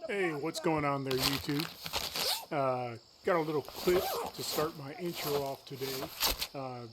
Hey, what's going on there, YouTube? Got a little clip to start my intro off today.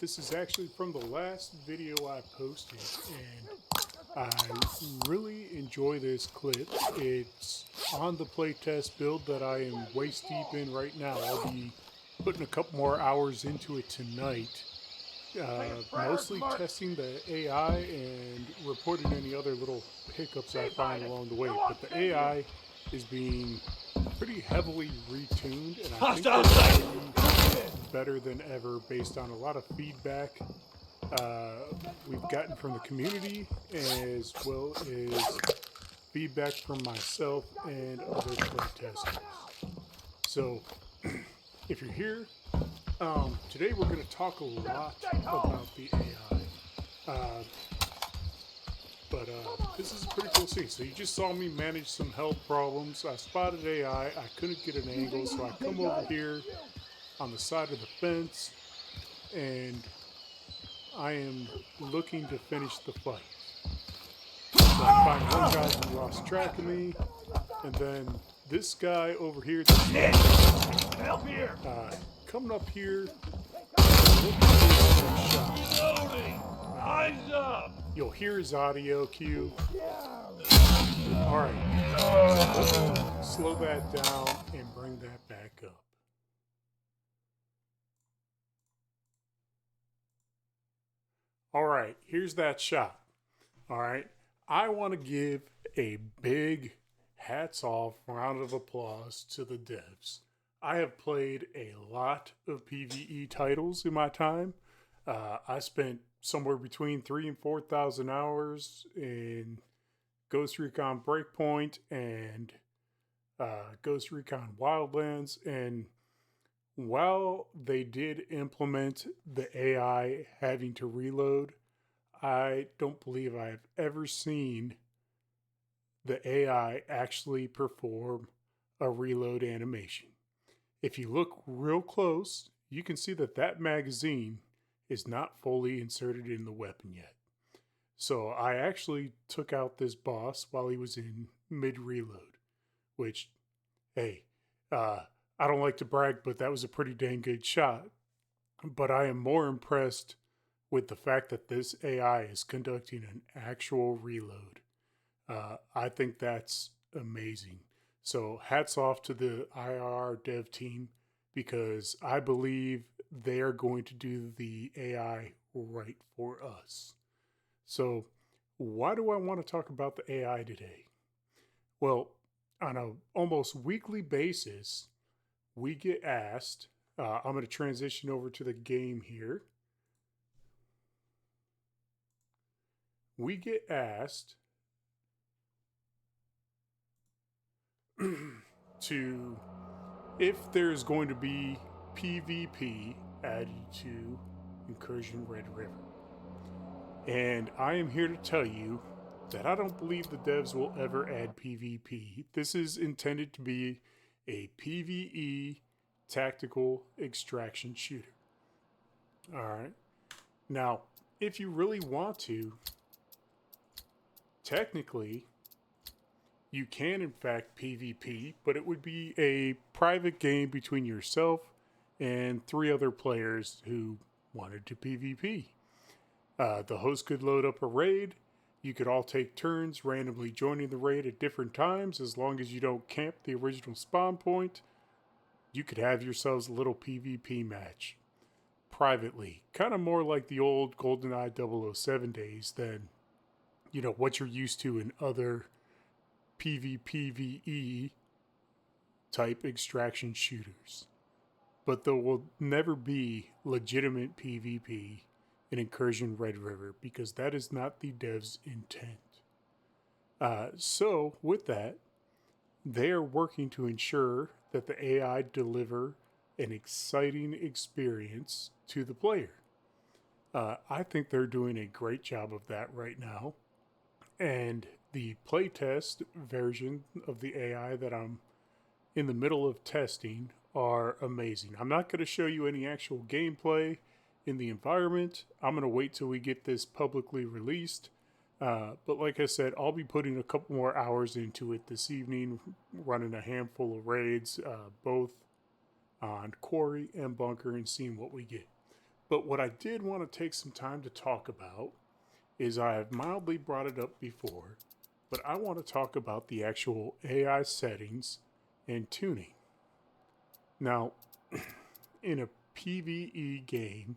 This is actually from the last video I posted, and I really enjoy this clip. It's on the playtest build that I am waist deep in right now. I'll be putting a couple more hours into it tonight. Mostly testing the AI and reporting any other little hiccups I find along the way. But the AI is being pretty heavily retuned, and I think it's better than ever based on a lot of feedback we've gotten from the community, as well as feedback from myself and other playtesters. So, if you're here, today we're going to talk a lot about the AI. But this is a pretty cool scene. So you just saw me manage some health problems. I spotted AI. I couldn't get an angle, so I come over here on the side of the fence, and I am looking to finish the fight. So I find one guy who lost track of me, and then this guy over here Help here! coming up here, looking for a shot. Loading! Eyes up! You'll hear his audio cue. Alright, let's slow that down and bring that back up. Alright, here's that shot. Alright, I want to give a big hats off round of applause to the devs. I have played a lot of PvE titles in my time. I spent somewhere between 3,000 and 4,000 hours in Ghost Recon Breakpoint and Ghost Recon Wildlands. And while they did implement the AI having to reload, I don't believe I've ever seen the AI actually perform a reload animation. If you look real close, you can see that that magazine is not fully inserted in the weapon yet. So I actually took out this boss while he was in mid-reload, which, hey, I don't like to brag, but that was a pretty dang good shot. But I am more impressed with the fact that this AI is conducting an actual reload. I think that's amazing. So hats off to the IRR dev team, because I believe they are going to do the AI right for us. So why do I want to talk about the AI today? Well, on a almost weekly basis, we get asked, I'm going to transition over to the game here. We get asked to if there's going to be PvP added to Incursion Red River. And I am here to tell you that I don't believe the devs will ever add PvP. This is intended to be a PvE tactical extraction shooter. Alright. Now, if you really want to, technically, you can in fact PvP, but it would be a private game between yourself and 3 other players who wanted to PvP. The host could load up a raid. You could all take turns randomly joining the raid at different times. As long as you don't camp the original spawn point, you could have yourselves a little PvP match privately. Kind of more like the old GoldenEye 007 days than, what you're used to in other PvPvE type extraction shooters. But there will never be legitimate PvP in Incursion Red River, because that is not the devs' intent. So with that, they are working to ensure that the AI deliver an exciting experience to the player. I think they're doing a great job of that right now. And the playtest version of the AI that I'm in the middle of testing are amazing. I'm not going to show you any actual gameplay in the environment. I'm going to wait till we get this publicly released. But like I said, I'll be putting a couple more hours into it this evening, running a handful of raids, both on quarry and bunker, and seeing what we get. But what I did want to take some time to talk about is I have mildly brought it up before, but I want to talk about the actual AI settings and tuning. Now, in a PvE game,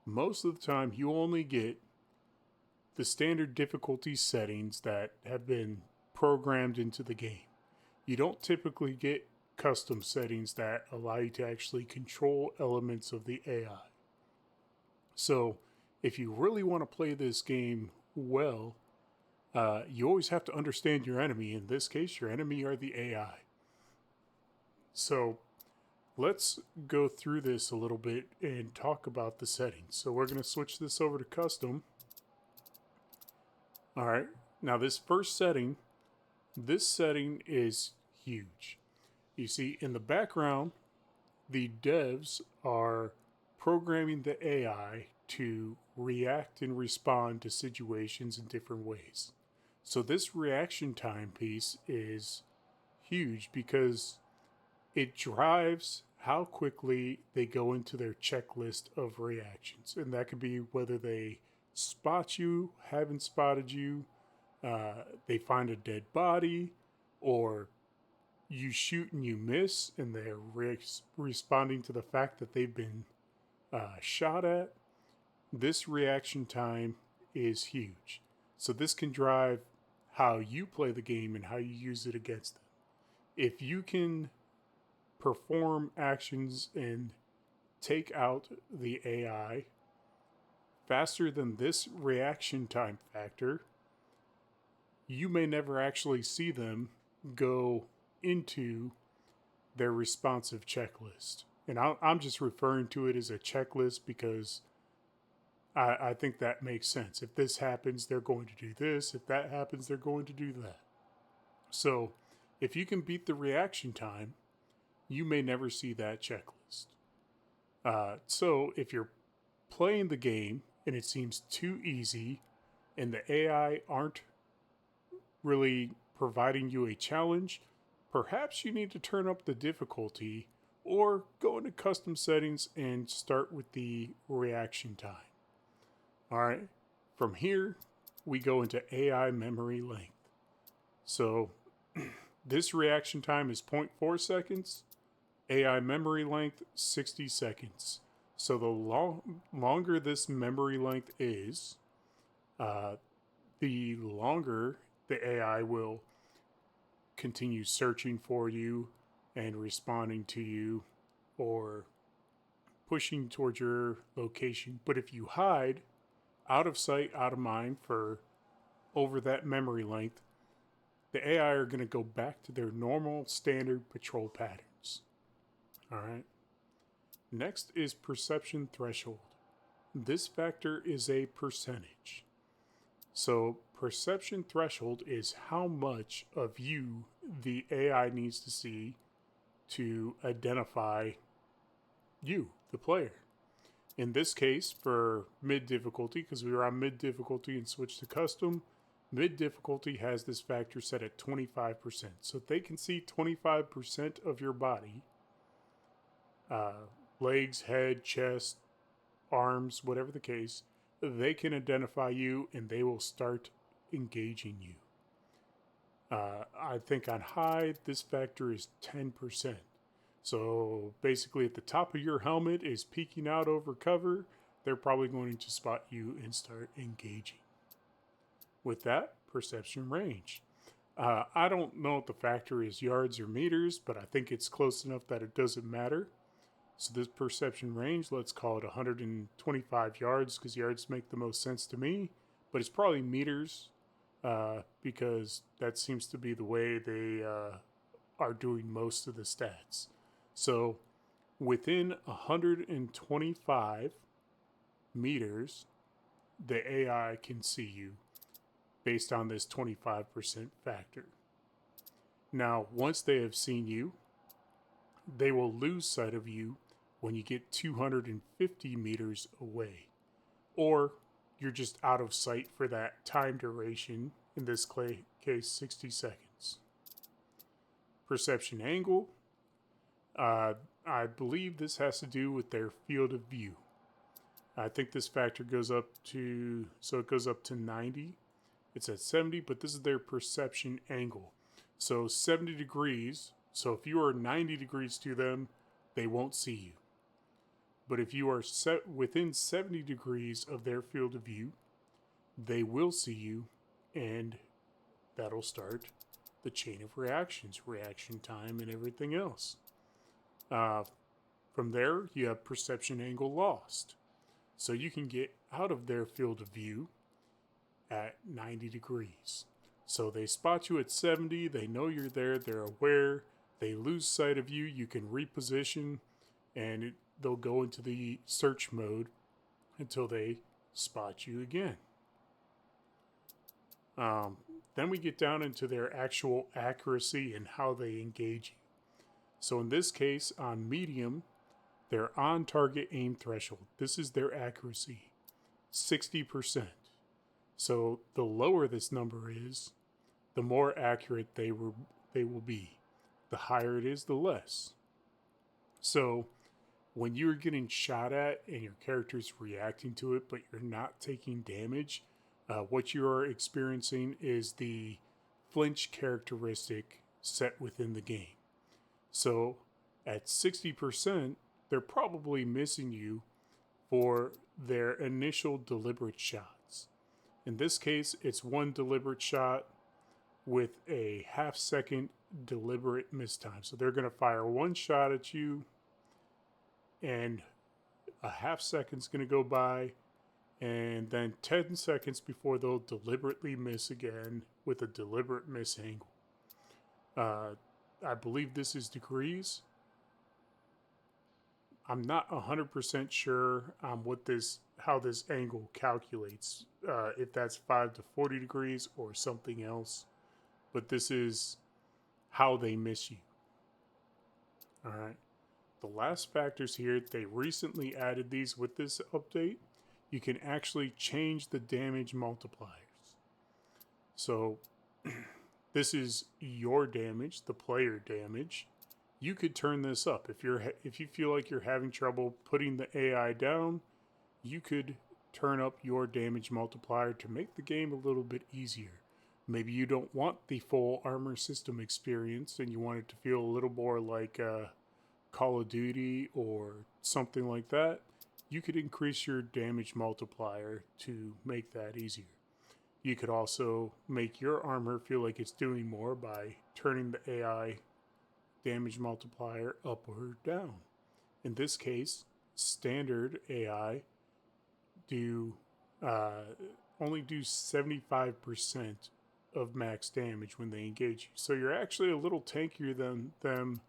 most of the time you only get the standard difficulty settings that have been programmed into the game. You don't typically get custom settings that allow you to actually control elements of the AI. So, if you really want to play this game well, you always have to understand your enemy. In this case, your enemy are the AI. So, let's go through this a little bit and talk about the settings. So, we're going to switch this over to custom. All right. Now, this setting is huge. You see, in the background, the devs are programming the AI to react and respond to situations in different ways. So this reaction time piece is huge because it drives how quickly they go into their checklist of reactions. And that could be whether they spot you, haven't spotted you, they find a dead body, or you shoot and you miss, and they're responding to the fact that they've been shot at. This reaction time is huge. So this can drive how you play the game and how you use it against them. If you can perform actions and take out the AI faster than this reaction time factor, you may never actually see them go into their responsive checklist. And I'm just referring to it as a checklist because I think that makes sense. If this happens, they're going to do this. If that happens, they're going to do that. So if you can beat the reaction time, you may never see that checklist. So if you're playing the game and it seems too easy and the AI aren't really providing you a challenge, perhaps you need to turn up the difficulty or go into custom settings and start with the reaction time. All right, from here, we go into AI memory length. So this reaction time is 0.4 seconds, AI memory length 60 seconds. So the longer this memory length is, the longer the AI will continue searching for you and responding to you or pushing towards your location. But if you hide out of sight, out of mind for over that memory length, the AI are going to go back to their normal standard patrol patterns. All right. Next is perception threshold. This factor is a percentage. So perception threshold is how much of you the AI needs to see to identify you, the player. In this case, for mid difficulty, because we were on mid difficulty and switched to custom, mid difficulty has this factor set at 25%. So if they can see 25% of your body, legs, head, chest, arms, whatever the case, they can identify you and they will start engaging you. I think on high, this factor is 10%. So basically at the top of your helmet is peeking out over cover, they're probably going to spot you and start engaging. With that, perception range. I don't know if the factor is yards or meters, but I think it's close enough that it doesn't matter. So this perception range, let's call it 125 yards because yards make the most sense to me, but it's probably meters because that seems to be the way they are doing most of the stats. So within 125 meters, the AI can see you based on this 25% factor. Now, once they have seen you, they will lose sight of you when you get 250 meters away. Or you're just out of sight for that time duration, in this case 60 seconds. Perception angle, I believe this has to do with their field of view. I think this factor goes up to, so it goes up to 90. It's at 70, but this is their perception angle. So 70 degrees, so if you are 90 degrees to them, they won't see you. But if you are set within 70 degrees of their field of view, they will see you, and that'll start the chain of reactions, reaction time, and everything else. From there, you have perception angle lost. So you can get out of their field of view at 90 degrees. So they spot you at 70, they know you're there, they're aware, they lose sight of you, you can reposition, and they'll go into the search mode until they spot you again. Then we get down into their actual accuracy and how they engage you. So in this case, on medium, their on-target aim threshold, this is their accuracy, 60%. So the lower this number is, the more accurate they will be. The higher it is, the less. So when you're getting shot at and your character's reacting to it, but you're not taking damage, what you are experiencing is the flinch characteristic set within the game. So at 60%, they're probably missing you for their initial deliberate shots. In this case, it's one deliberate shot with a half-second deliberate mistime. So they're going to fire one shot at you, and a half second's going to go by, and then 10 seconds before they'll deliberately miss again with a deliberate miss angle. I believe this is degrees. I'm not 100% sure on how this angle calculates, if that's 5 to 40 degrees or something else, but this is how they miss you. All right. The last factors here, they recently added these with this update. You can actually change the damage multipliers. So this is your damage, the player damage. You could turn this up. If you feel like you're having trouble putting the AI down, you could turn up your damage multiplier to make the game a little bit easier. Maybe you don't want the full armor system experience and you want it to feel a little more like Call of Duty or something like that. You could increase your damage multiplier to make that easier. You could also make your armor feel like it's doing more by turning the AI damage multiplier up or down. In this case, standard AI only do 75% of max damage when they engage you. So you're actually a little tankier than them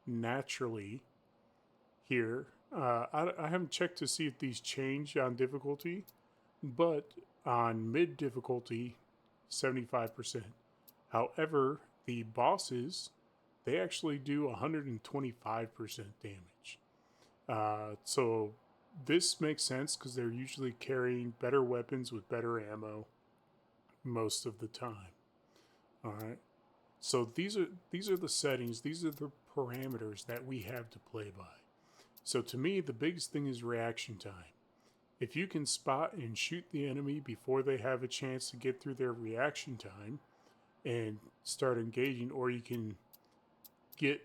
naturally here. I haven't checked to see if these change on difficulty, but on mid difficulty, 75%. However, the bosses, they actually do 125% damage. So this makes sense because they're usually carrying better weapons with better ammo most of the time. All right. So these are the settings. These are the parameters that we have to play by. So to me, the biggest thing is reaction time. If you can spot and shoot the enemy before they have a chance to get through their reaction time and start engaging, or you can get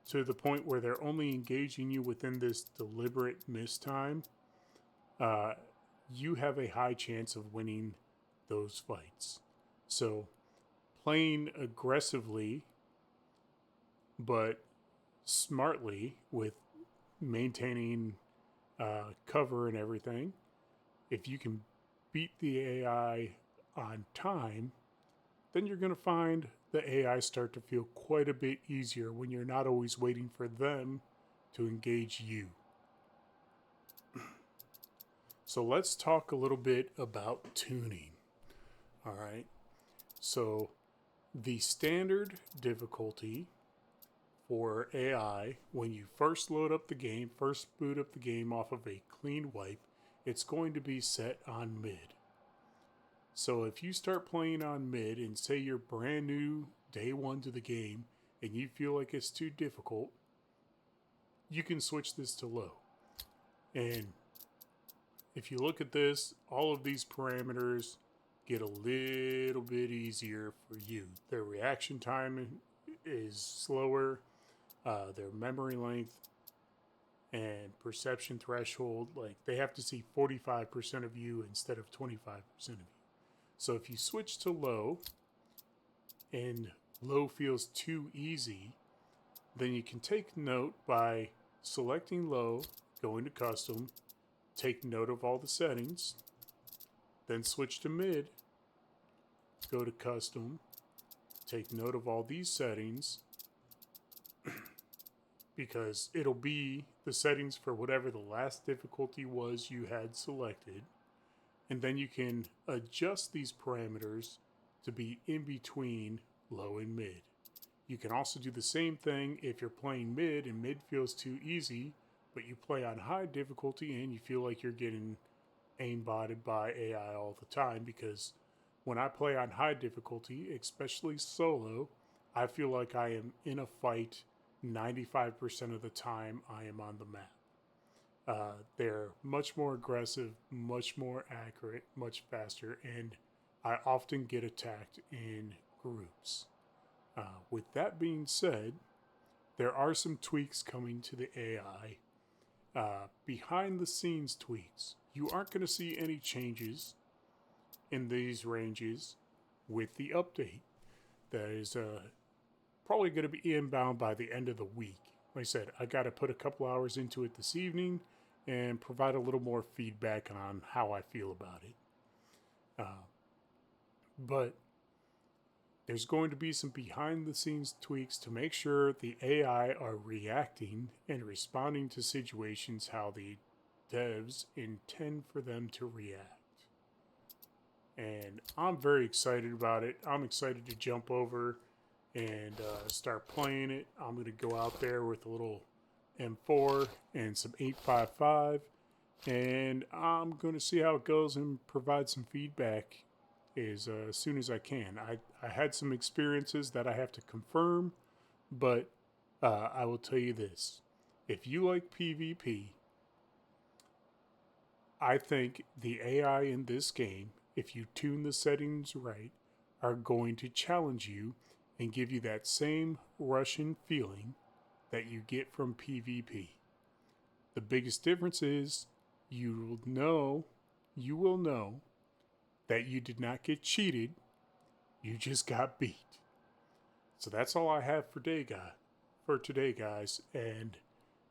to the point where they're only engaging you within this deliberate miss time, you have a high chance of winning those fights. So playing aggressively but smartly with maintaining cover and everything, if you can beat the AI on time, then you're going to find the AI start to feel quite a bit easier when you're not always waiting for them to engage you. So let's talk a little bit about tuning. All right. So the standard difficulty for AI, when you first load up the game, first boot up the game off of a clean wipe, it's going to be set on mid. So if you start playing on mid and say you're brand new day one to the game and you feel like it's too difficult, you can switch this to low. And if you look at this, all of these parameters get a little bit easier for you. Their reaction time is slower, their memory length and perception threshold, like they have to see 45% of you instead of 25% of you. So if you switch to low and low feels too easy, then you can take note by selecting low, going to custom, take note of all the settings, then switch to mid, go to custom, take note of all these settings, because it'll be the settings for whatever the last difficulty was you had selected. And then you can adjust these parameters to be in between low and mid. You can also do the same thing if you're playing mid and mid feels too easy, but you play on high difficulty and you feel like you're getting aimbotted by AI all the time, because when I play on high difficulty, especially solo, I feel like I am in a fight 95% of the time I am on the map. They're much more aggressive, much more accurate, much faster, and I often get attacked in groups. With that being said, there are some tweaks coming to the AI. Behind the scenes tweaks. You aren't going to see any changes in these ranges with the update. That is probably going to be inbound by the end of the week. Like I said, I got to put a couple hours into it this evening and provide a little more feedback on how I feel about it. But there's going to be some behind the scenes tweaks to make sure the AI are reacting and responding to situations how the devs intend for them to react. And I'm very excited about it. I'm excited to jump over and start playing it. I'm going to go out there with a little M4 and some 855, and I'm going to see how it goes and provide some feedback as soon as I can. I had some experiences that I have to confirm, but I will tell you this. If you like PvP, I think the AI in this game, if you tune the settings right, are going to challenge you and give you that same Russian feeling that you get from PvP. The biggest difference is you will know that you did not get cheated, you just got beat. So that's all I have for today, guys. And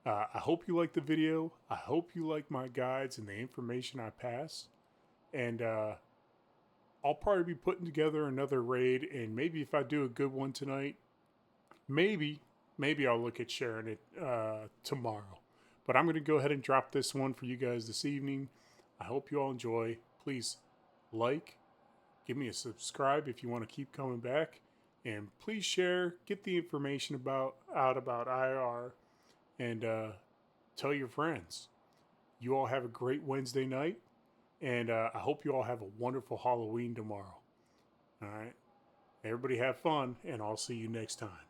I hope you like the video. I hope you like my guides and the information I pass. And I'll probably be putting together another raid, and maybe if I do a good one tonight, maybe I'll look at sharing it tomorrow. But I'm going to go ahead and drop this one for you guys this evening. I hope you all enjoy. Please like, give me a subscribe if you want to keep coming back, and please share, get the information out about IR, and tell your friends. You all have a great Wednesday night, and I hope you all have a wonderful Halloween tomorrow. All right, everybody have fun, and I'll see you next time.